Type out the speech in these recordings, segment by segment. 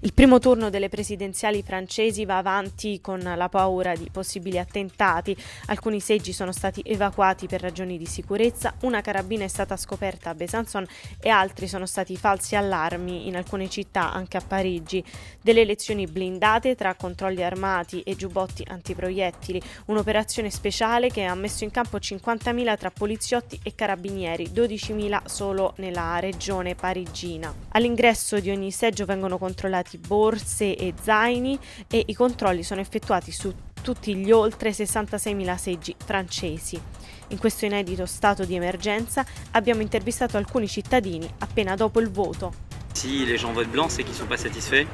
Il primo turno delle presidenziali francesi va avanti con la paura di possibili attentati. Alcuni seggi sono stati evacuati per ragioni di sicurezza, una carabina è stata scoperta a Besançon e altri sono stati falsi allarmi in alcune città, anche a Parigi. Delle elezioni blindate tra controlli armati e giubbotti antiproiettili, un'operazione speciale che ha messo in campo 50.000 tra poliziotti e carabinieri, 12.000 solo nella regione parigina. All'ingresso di ogni seggio vengono controllati borse e zaini e i controlli sono effettuati su tutti gli oltre 66.000 seggi francesi. In questo inedito stato di emergenza abbiamo intervistato alcuni cittadini appena dopo il voto. Si les gens votent blanc, c'est qu'ils sont pas satisfaits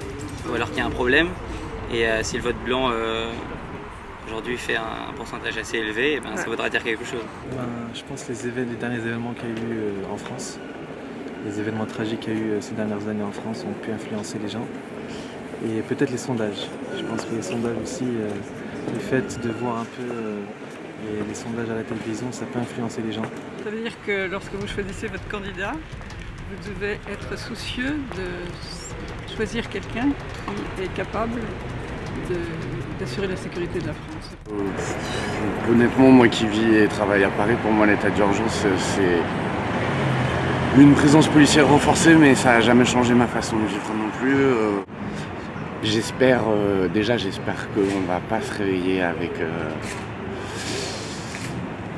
ou alors qu'il y a un problème. Et si le vote blanc aujourd'hui fait un pourcentage assez élevé, ça voudra dire quelque chose. Je pense les derniers événements qu'il y a eu en France, les événements tragiques qu'il y a eu ces dernières années en France ont pu influencer les gens. Et peut-être les sondages. Je pense que les sondages aussi, le fait de voir un peu les sondages à la télévision, ça peut influencer les gens. Ça veut dire que lorsque vous choisissez votre candidat, vous devez être soucieux de choisir quelqu'un qui est capable d'assurer la sécurité de la France. Honnêtement, moi qui vis et travaille à Paris, pour moi l'état d'urgence c'est une présence policière renforcée, mais ça n'a jamais changé ma façon de vivre non plus. J'espère qu'on ne va pas se réveiller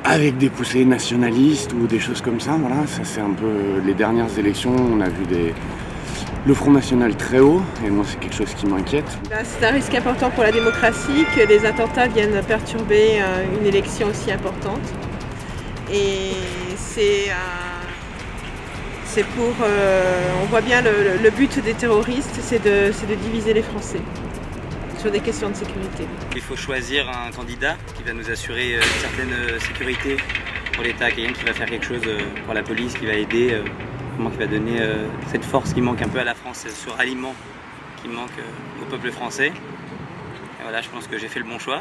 avec des poussées nationalistes ou des choses comme ça. Voilà, ça c'est un peu les dernières élections, on a vu le Front National très haut, et moi c'est quelque chose qui m'inquiète. C'est un risque important pour la démocratie que les attentats viennent perturber une élection aussi importante. Et on voit bien le but des terroristes, c'est de diviser les Français sur des questions de sécurité. Il faut choisir un candidat qui va nous assurer une certaine sécurité pour l'État, quelqu'un qui va faire quelque chose pour la police, qui va aider, qui va donner cette force qui manque un peu à la France, ce ralliement qui manque au peuple français. Et voilà, je pense que j'ai fait le bon choix.